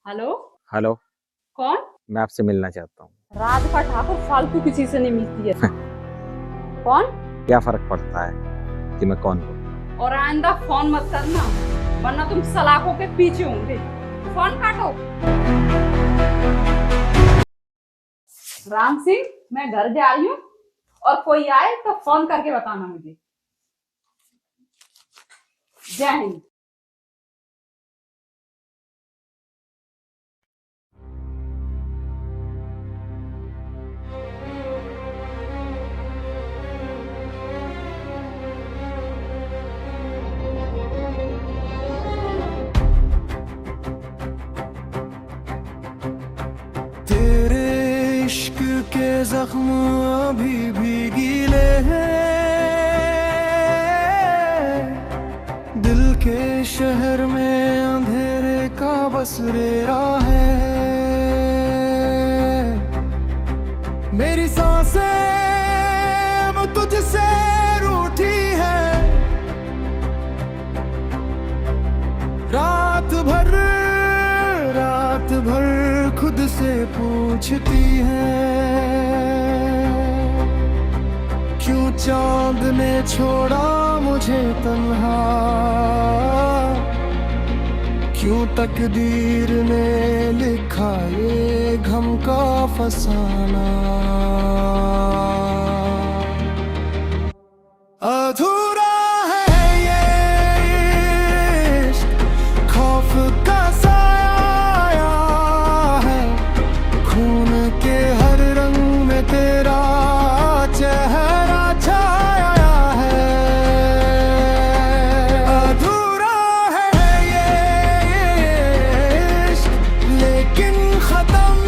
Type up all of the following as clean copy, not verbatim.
Hello. Hello. कौन? मैं आपसे मिलना चाहता हूँ। राधिका ठाकुर फालतू किसी से नहीं मिलती है। कौन? क्या फर्क पड़ता है कि मैं कौन हूँ? और आइंदा फोन मत करना, वरना तुम सलाखों के पीछे होंगे। फोन काटो। राम सिंह, मैं घर जा रही हूँ और कोई आए तो फोन करके बताना मुझे। जय हिंद। तेरे इश्क के जख्म अभी भी गीले हैं, दिल के शहर में अंधेरे का बसेरा है। मेरी सांसें अब तुझसे रूठी है, रात भर खुद से पूछती है, क्यों चांद ने छोड़ा मुझे तन्हा, क्यों तकदीर ने लिखा ये गम का फसाना। अधूरा है ये इश्क, खौफ का साया है, खून के हर रंग में तेरा चेहरा छाया है। अधूरा है ये इश्क, लेकिन खत्म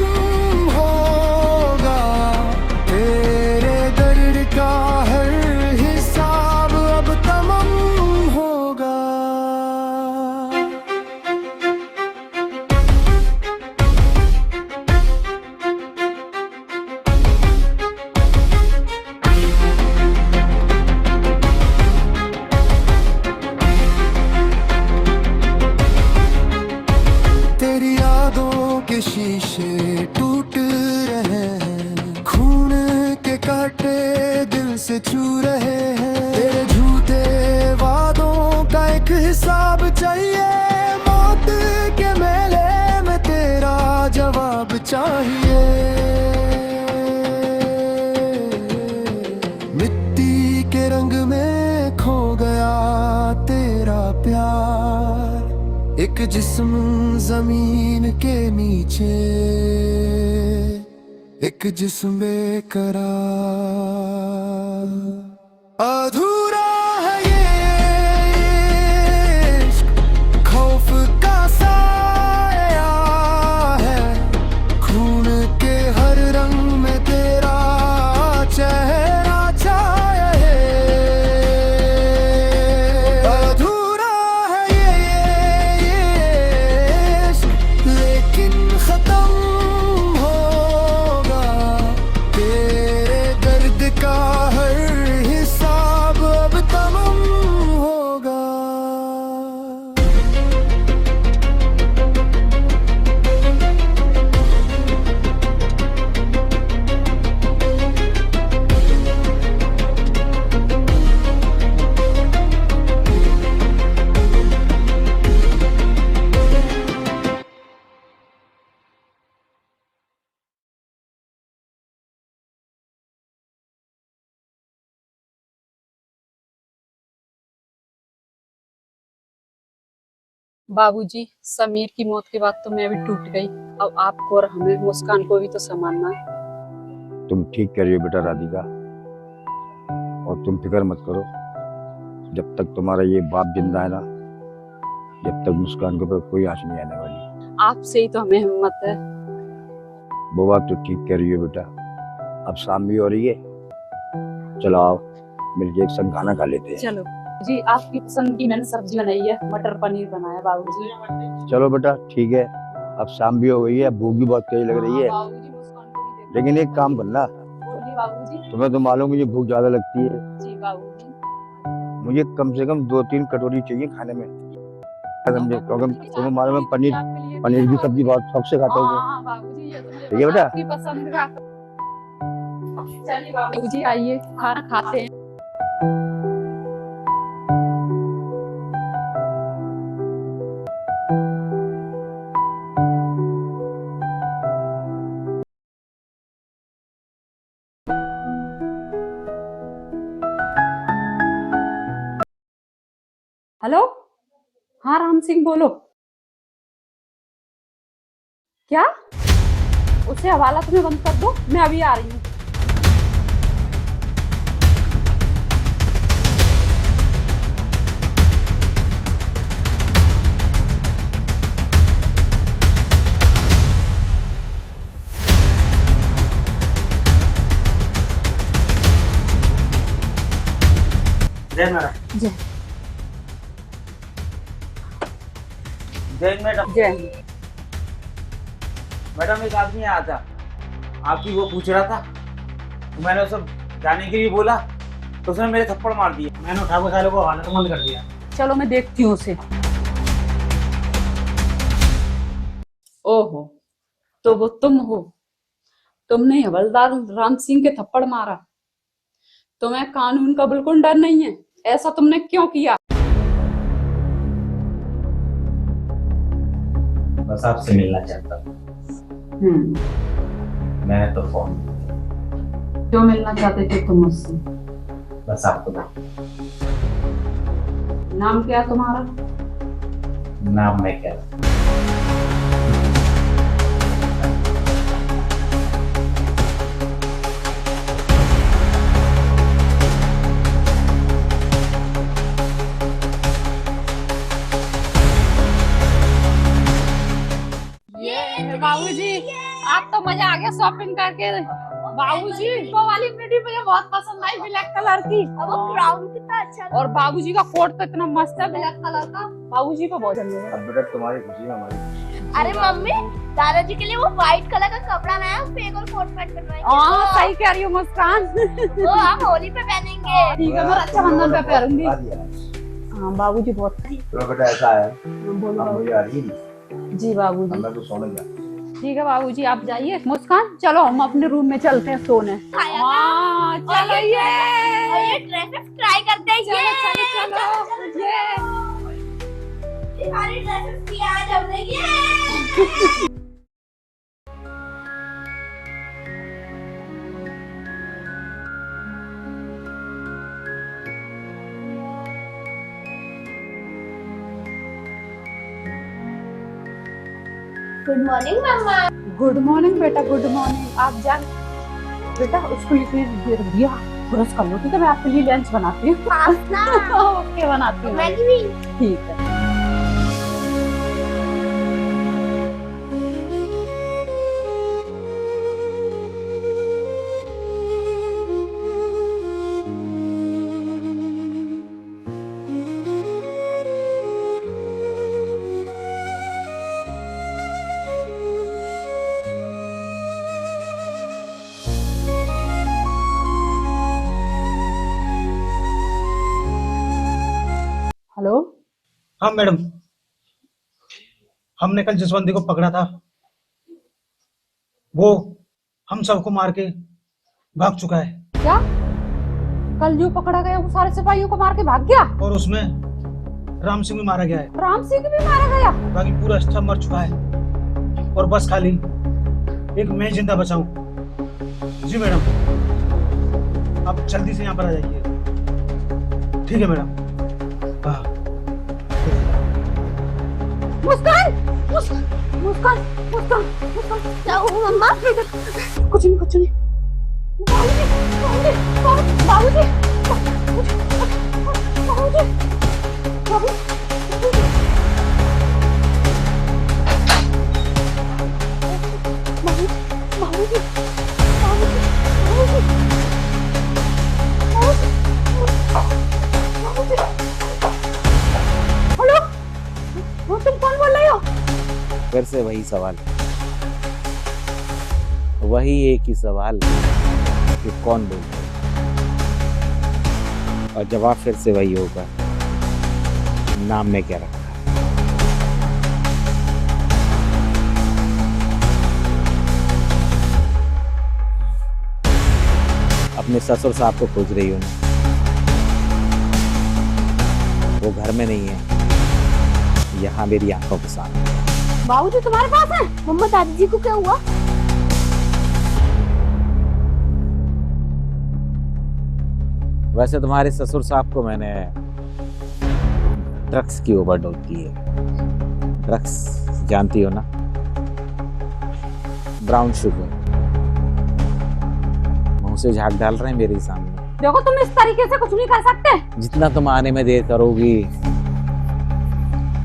होगा, तेरे दर्द का हर हिसाब अब तमाम होगा। तेरी यादों के शीशे टूट रहे हैं, खून के कांटे दिल से छू रहे हैं। तेरे झूठे वादों का एक हिसाब चाहिए, मौत के मेले में तेरा जवाब चाहिए। मिट्टी के रंग में खो गया तेरा प्यार, एक जिस्म जमीन के नीचे, एक जिस्म बेकरार। अधूरा है ये इश्क, खौफ का साया है, खून के हर रंग में तेरा चेहरा छाया है। अधूरा है ये इश्क, लेकिन खत्म होगा, तेरे दर्द का हर हिसाब अब तमाम होगा। बाबूजी, समीर की मौत के बाद तो मैं भी टूट गई। अब आपको और हमें, मुस्कान को भी तो संभालना है। तुम ठीक कह रही हो बेटा राधिका, और तुम फिक्र मत करो। जब तक तुम्हारा ये बाप जिंदा है ना, जब तक मुस्कान के ऊपर कोई आँच नहीं आने वाली। आपसे ही तो हमें हिम्मत है। वो बात तो ठीक कह रही हो बेटा। अब शाम भी हो रही है, चलो आओ मिलके एक संग खाना खा लेते हैं। चलो जी, आपकी पसंद की मैंने सब्जी बनाई है, मटर पनीर बनाया बाबूजी। चलो बेटा ठीक है, अब शाम भी हो गई है, भूख भी बहुत तेज लग रही है। बाबूजी, मुस्कान को भी देखो। लेकिन एक काम करना, बोलिए बाबूजी। तुम्हें तो मालूम मुझे भूख ज्यादा लगती है, जी बाबूजी। मुझे कम से कम 2-3 कटोरी चाहिए खाने में। समझे, क्योंकि तुम्हें मालूम है पनीर की सब्जी बहुत शौक से खाते हो। हाँ बाबूजी, ये तो मुझे ठीक है बेटा। आपकी पसंद का। चलिए बाबूजी आइए खाना खाते हैं। हेलो, हाँ राम सिंह बोलो। क्या? उसे हवाला तुम्हें बंद कर दो, मैं अभी आ रही हूँ। जय मैडम। जय जय मैडम। जय। मैडम एक आदमी आया था, आपकी वो पूछ रहा था, तो मैंने उसे जाने के लिए बोला तो उसने मेरे थप्पड़ मार दिया। मैंने उठा के साले को हालत बंद कर दिया। चलो मैं देखती हूँ उसे। ओहो, तो वो तुम हो। तुमने हवलदार राम सिंह के थप्पड़ मारा। तुम्हें कानून का बिल्कुल डर नहीं है। ऐसा तुमने क्यों किया? बस आपसे मिलना चाहता हूँ। मैंने तो फोन क्यों मिलना चाहते थे तुम मुझसे? बस आपको नाम क्या है तुम्हारा? नाम मैं क्या बाबूजी, आप तो मजा आ गया शॉपिंग करके। बाबूजी वो वाली मिडी मुझे बहुत पसंद आई, ब्लैक कलर की। अब वो क्राउन कितना अच्छा और बाबूजी का कोट तो इतना मस्त है ब्लैक कलर का। बाबूजी को बहुत जल्दी। अब बेटा तुम्हारी खुशी में हमारी। अरे मम्मी, दादाजी के लिए वो व्हाइट कलर का कपड़ा लाया, उस पे एक और कोट पैंट बनवाएंगे। हाँ सही कह रही हो मुस्कान। वो हम होली पे पहनेंगे। ठीक है, मैं रक्षाबंधन पे पहनूंगी। हाँ बाबूजी बहुत। तो बेटा ऐसा है, बोलो अब मुझे बाबूजी। आ रही है, जी बाबूजी। मैं तो सोने जा। ठीक है बाबूजी, आप जाइए। मुस्कान चलो हम अपने रूम में चलते हैं सोने। खाया था। हाँ चलो और ये ड्रेसेस ट्राई करते हैं। चलो चलो चलो ये सारी ड्रेसेस की आज हमने ये। गुड मॉर्निंग मम्मा। गुड मॉर्निंग बेटा, गुड मॉर्निंग। आप जा बेटा, उसको इतनी देर दिया ब्रश कर लो। ठीक है, मैं आपके लिए लंच बनाती हूँ। पास्ता ओके बनाती हूँ। मैगी भी। ठीक है। हेलो। हाँ मैडम, हमने कल जिस बंदे को पकड़ा था वो हम सबको मार के भाग चुका है। क्या? कल जो पकड़ा गया वो सारे सिपाहियों को मार के भाग गया? और उसमें राम सिंह भी मारा गया है। राम सिंह भी मारा गया? बाकी पूरा स्टाफ मर चुका है और बस खाली एक मैं जिंदा बचा हूँ। जी मैडम, आप जल्दी से यहाँ पर आ जाइए। ठीक है मैडम। हाँ। मुस्कान मुस्कान मुस्कान मुस्कान मुस्कान, क्या हुआ मम्मा? कुछ नहीं कुछ नहीं। बाबूजी बाबूजी हेलो, तुम कौन बोल रहे हो? फिर से वही सवाल, वही एक ही सवाल कि कौन बोलता है, और जवाब फिर से वही होगा, नाम में क्या रखा है। अपने ससुर साहब को खोज रही हूँ ना, वो घर में नहीं है, यहाँ मेरी आंखों के सामने। बाबूजी तुम्हारे पास है? मम्मा दादी जी को क्या हुआ? वैसे तुम्हारे ससुर साहब को मैंने ड्रग्स की ओवरडोज दी है। ड्रग्स जानती हो ना, ब्राउन शुगर। मुंह से झाग डाल रहे हैं मेरे सामने। देखो तुम इस तरीके से कुछ नहीं कर सकते। जितना तुम आने में देर करोगी,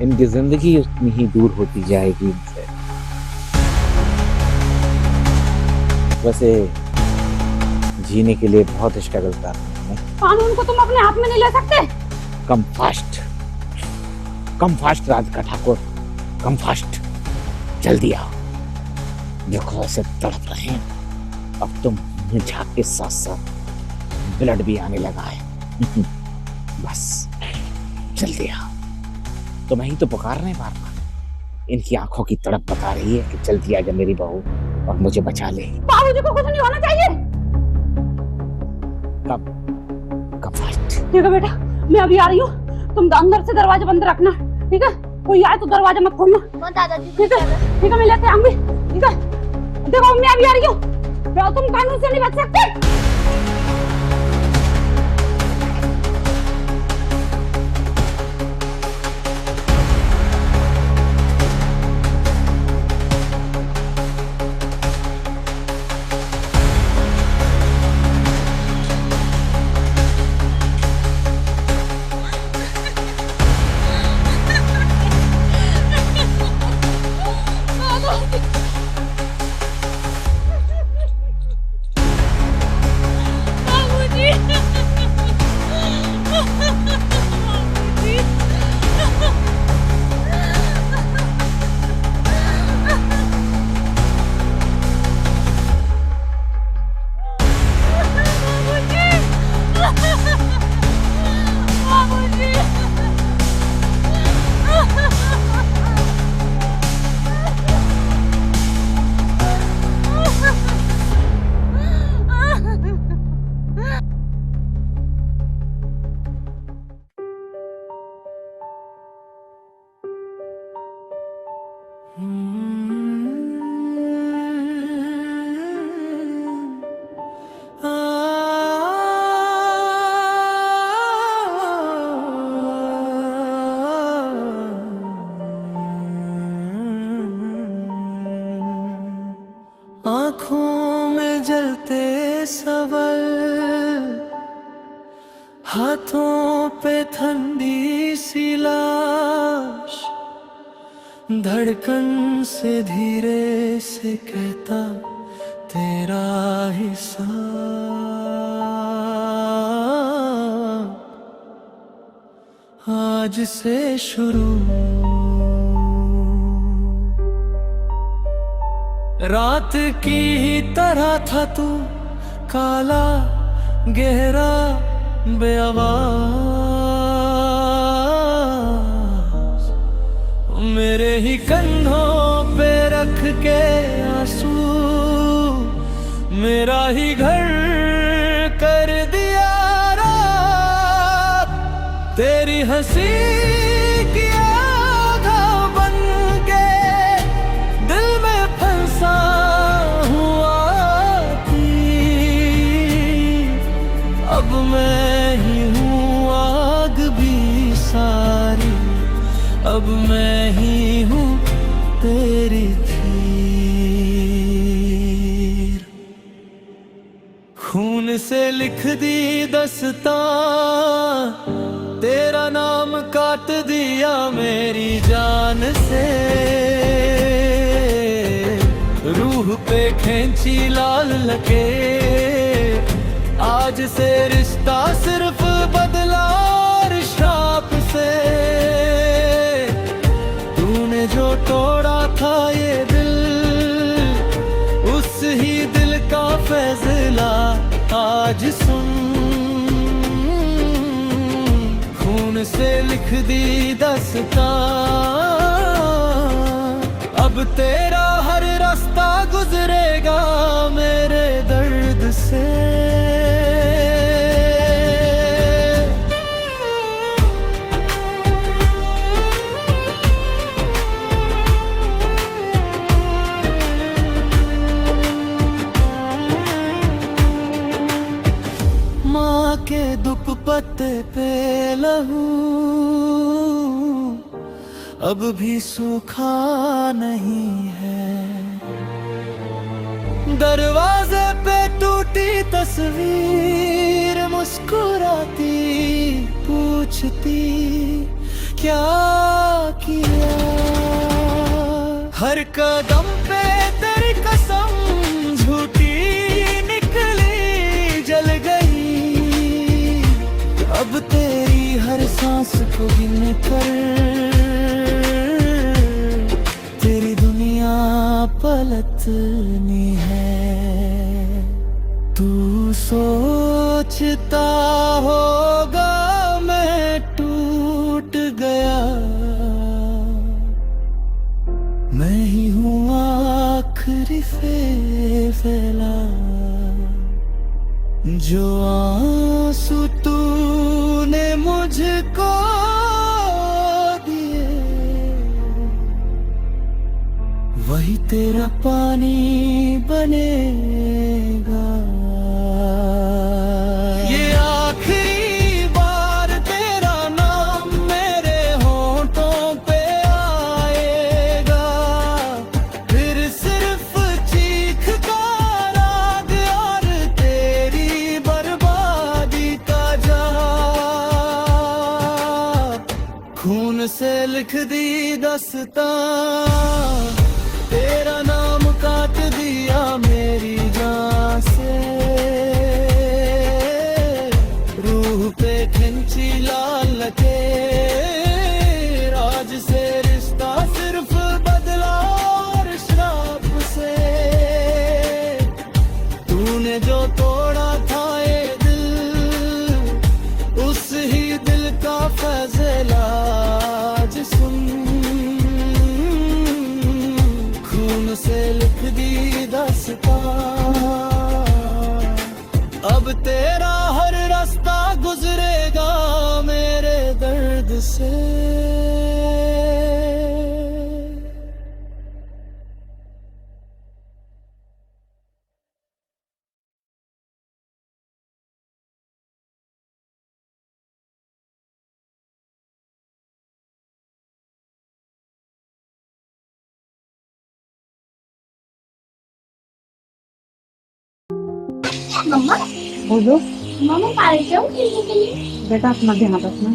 इनकी जिंदगी उतनी ही दूर होती जाएगी इनसे। वैसे जीने के लिए बहुत स्ट्रगल कर रहे हैं। कानून को तुम अपने हाथ में नहीं ले सकते। Come fast Radhika Thakur, come fast, जल्दी आओ। देखो ऐसे तड़प रहे हैं, अब तुम मुंह झाग के साथ साथ ब्लड भी आने लगा है। बस जल्दी आओ। तुम्हें ही तो पुकार रहे हैं बार बार। इनकी आंखों की तड़प बता रही है कि जल्दी आ जा मेरी बहू और मुझे बचा ले। बाबूजी को कुछ नहीं होना चाहिए। Come fast. ठीक है बेटा, मैं अभी आ रही हूँ। तुम अंदर से दरवाजा बंद रखना, ठीक है? कोई आए तो दरवाजा मत खोलना। दादाजी ठीक है, ठीक है, मैं लेते आऊंगी। ठीक है, देखो मैं अभी आ रही हूँ। तुम कानून से नहीं बच सकते। आँखों में जलते सवल, हाथों पे ठंडी सी लाश, धड़कन से धीरे से कहता तेरा ही साथ आज से शुरू। रात की ही तरह था तू, काला गहरा बेआवाज, मेरे ही कंधों पे रख के आंसू मेरा ही घर कर दिया रात। तेरी हंसी की आधा बन के दिल में फंसा हुआ थी। अब मैं ही हूँ आग भी सारी, अब मैं ही हूँ तेरी तीर। खून से लिख दी दस्तां, तेरा नाम काट दिया मेरी जान से। रूह पे खींची लाल लगे, आज से रिश्ता सिर्फ बदला और श्राप से। तूने जो तोड़ा था ये दिल, उस ही दिल का फैसला आज सुन। खून से लिख दी दस्तां, अब तेरा हर रास्ता गुजरेगा मेरे दर्द से। रास्ते पे लहू अब भी सूखा नहीं है। दरवाजे पे टूटी तस्वीर मुस्कुराती पूछती क्या किया। हर कदम पे तेरी कसम झूठी निकली जल गई। अब तेरी हर सांस को गिन कर तेरी दुनिया पलटनी है। तू सोचता होगा मैं टूट गया, मैं ही हूँ आखिरी फैसला। जो आंसू तूने मुझको दिए वही तेरा पानी बनेगा। ये आखिरी बार तेरा नाम मेरे होठों पे आएगा। फिर सिर्फ चीख का राग और तेरी बर्बादी का जहां। खून से लिख दी दास्तां, तेरा नाम काट दिया मेरी जान से। रूह पे खिंची लाल लकीर, आज से रिश्ता सिर्फ बदला और श्राप से। तूने जो तोड़ा था ये दिल, उस ही दिल का फैसला आज सुन। से लिख दी दास्तां, अब तेरा हर रास्ता गुजरेगा मेरे दर्द से। मम्मा बोलो मम्मा पार्क जाऊँ खेलने के लिए? बेटा, अपना ध्यान रखना।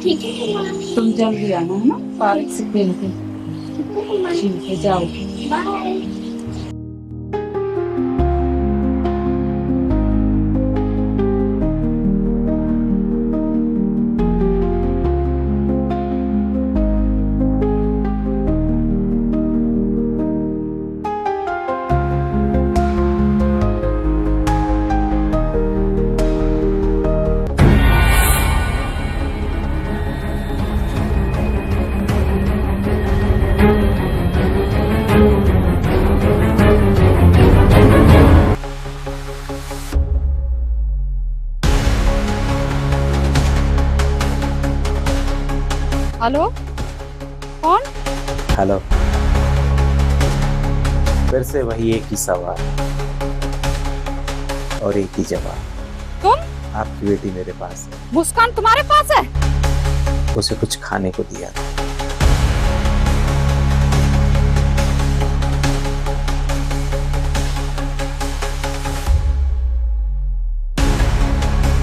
ठीक है मम्मा। तुम जल्दी आना है ना पार्क से खेल के। ठीक है मम्मा। ठीक है, जाओ। बाय। हेलो, कौन? हेलो। फिर से वही एक ही सवाल और एक ही जवाब। तुम? आपकी बेटी मेरे पास है। मुस्कान तुम्हारे पास है? उसे कुछ खाने को दिया था।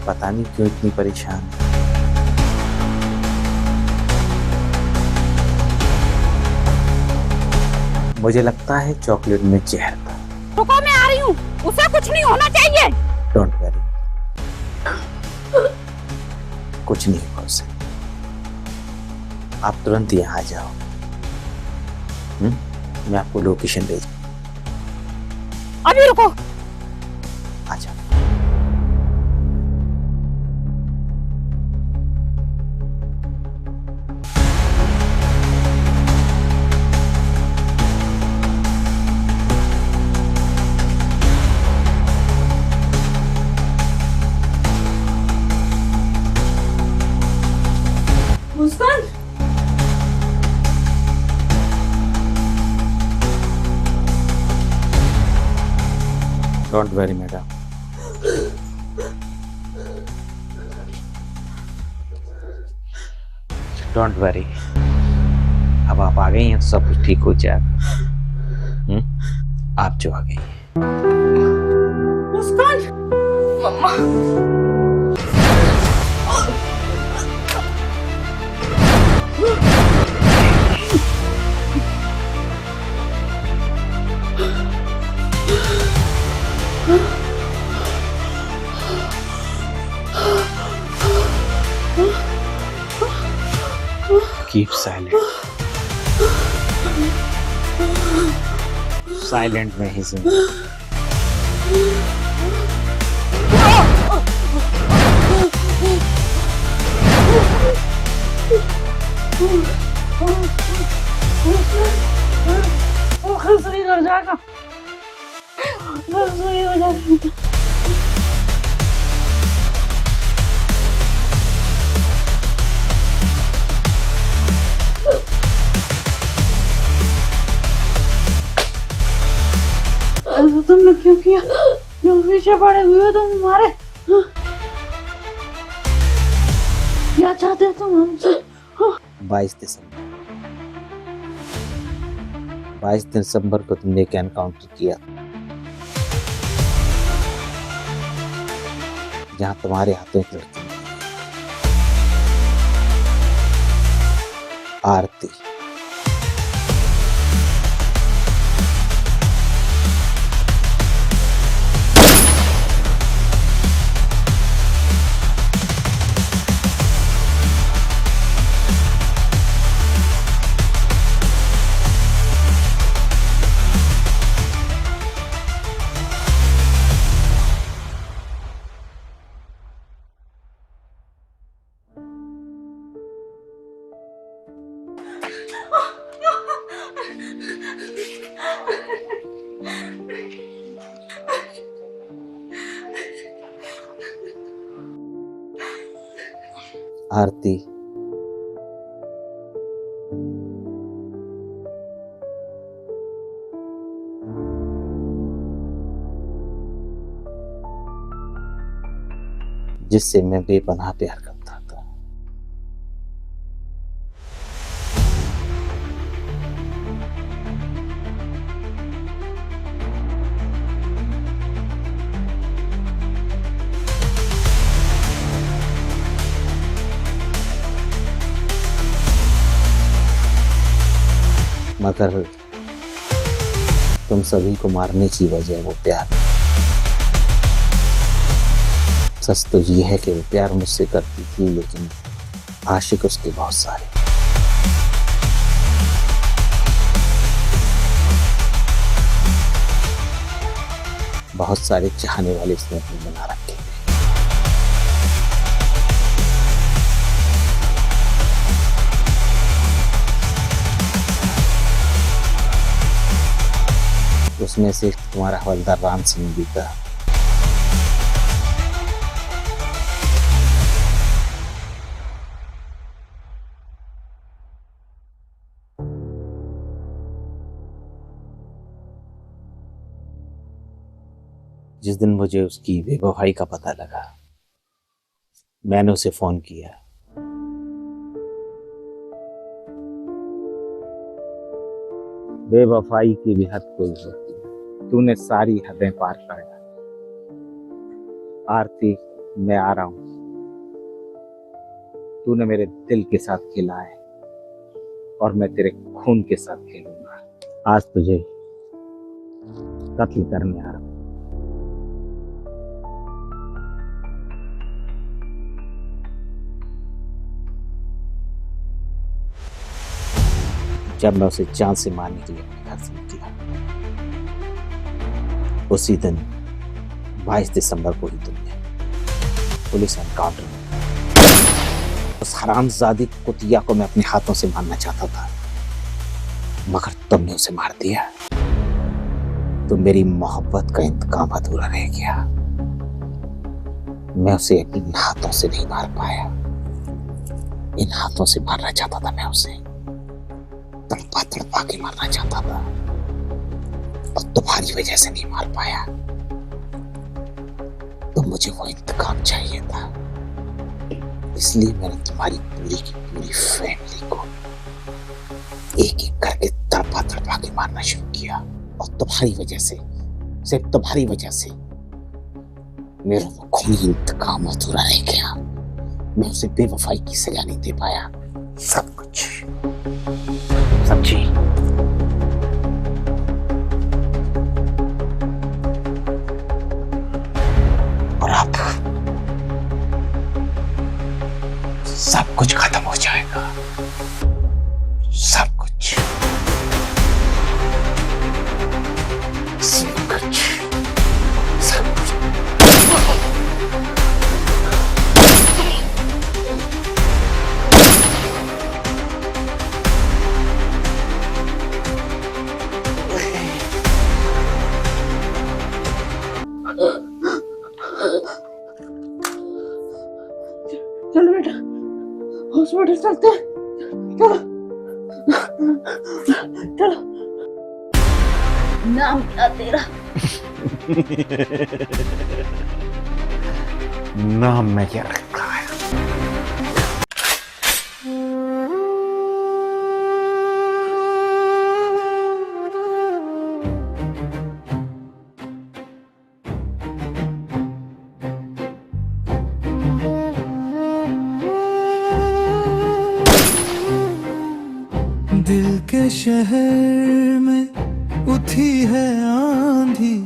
पता नहीं क्यों इतनी परेशान है। मुझे लगता है चॉकलेट में जहर था। रुको, मैं आ रही हूँ। उसे कुछ नहीं होना चाहिए। डोंट वरी, कुछ नहीं होगा उसे। आप तुरंत यहाँ आ जाओ। मैं आपको लोकेशन भेज। अभी रुको। आ जाओ। Muskan, don't worry madam, don't worry, अब आप आ गई हैं तो सब कुछ ठीक हो जाएगा। आप जो आ गई हैं। मुस्कान, मम्मा। Keep silent. Silent में ही जिंदगी। खसरी कर जाएगा, खसरी हो जाएगा। ऐसा तुमने क्यों किया? क्यों पीछे पड़े हुए हो तुम हमारे? क्या चाहते तुम हमसे? 22 दिसंबर को तुमने एक एनकाउंटर किया जहां तुम्हारे हाथों एक लड़की आरती। आरती, जिससे मैं बेपनाह प्यार करता था, मगर तुम सभी को मारने की वजह वो प्यार। सच तो ये है कि वो प्यार मुझसे करती थी, लेकिन आशिक उसके बहुत सारे। बहुत सारे चाहने वाले उसने अपने बना रखे थे। उसमें से तुम्हारा हवलदार राम सिंह भी था। जिस दिन मुझे उसकी बेवफाई का पता लगा, मैंने उसे फोन किया। बेवफाई की भी हद कोई होती है, तूने सारी हदें पार कर डाली। आरती, मैं आ रहा हूं। तूने मेरे दिल के साथ खेला है और मैं तेरे खून के साथ खेलूंगा। आज तुझे कत्ल करने आ रहा हूं। जब मैं उसे जान से मारने के लिए अपने घर से निकला, उसी दिन 22 दिसंबर को ही तुमने पुलिस एनकाउंटर में उस हरामजादी कुतिया को मैं अपने हाथों से मारना चाहता था, मगर तुमने उसे मार दिया। तो मेरी मोहब्बत का इंतकाम अधूरा रह गया। मैं उसे इन हाथों से नहीं मार पाया। इन हाथों से मारना चाहता था मैं उसे, तड़पा तड़पा के मारना चाहता था, और तुम्हारी वजह से नहीं मार पाया। तो मुझे वो इंतकाम चाहिए था, इसलिए मैंने तुम्हारी पूरी की पूरी फैमिली को एक एक करके तड़पा तड़पा के मारना शुरू किया। और तुम्हारी वजह से, सिर्फ तुम्हारी वजह से मेरा वो खूनी इंतकाम अधूरा रह गया। मैं उसे बेवफाई की सजा नहीं दे पाया। सब कुछ सच्ची। और अब सब कुछ खत्म हो जाएगा। सब कुछ, सब कुछ, सब कुछ। चलो बेटा, हॉस्पिटल चलते हैं। चलो चलो। नाम क्या तेरा? नाम मैं क्या रखा है? दिल के शहर में उठी है आंधी,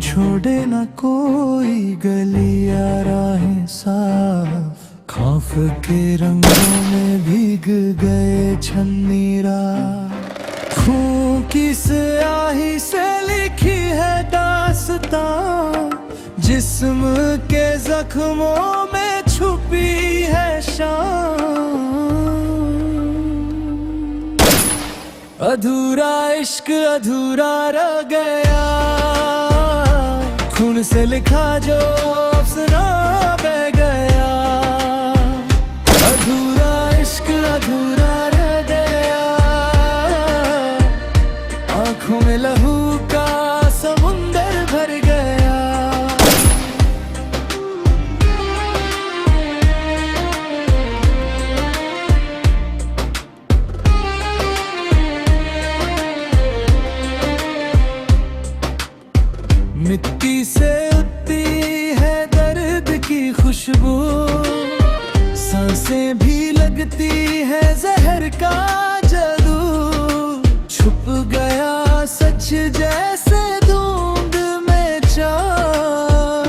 छोड़े ना कोई गलियां राहें साफ। खौफ के रंगों में भीग गए छन्नीरा, खून की स्याही से लिखी है दास्तां। जिस्म के जख्मों में छुपी है शान। अधूरा इश्क अधूरा रह गया, खून से लिखा जो अफसाना बह गया। अधूरा इश्क अधूरा रह गया, आंखों में लहू का समुंदर भर गया। मिट्टी से उठती है दर्द की खुशबू, सांसें भी लगती है जहर का जादू। छुप गया सच जैसे धुंध में चाँद,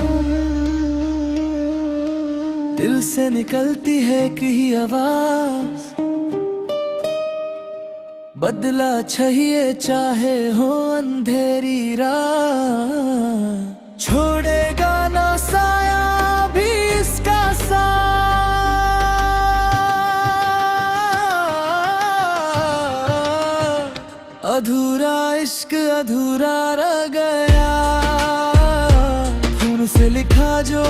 दिल से निकलती है एक ही आवाज। बदला चाहिए चाहे हो अंधेरी रात, छोड़ेगा ना साया भी इसका साथ। अधूरा इश्क अधूरा रह गया, खून से लिखा जो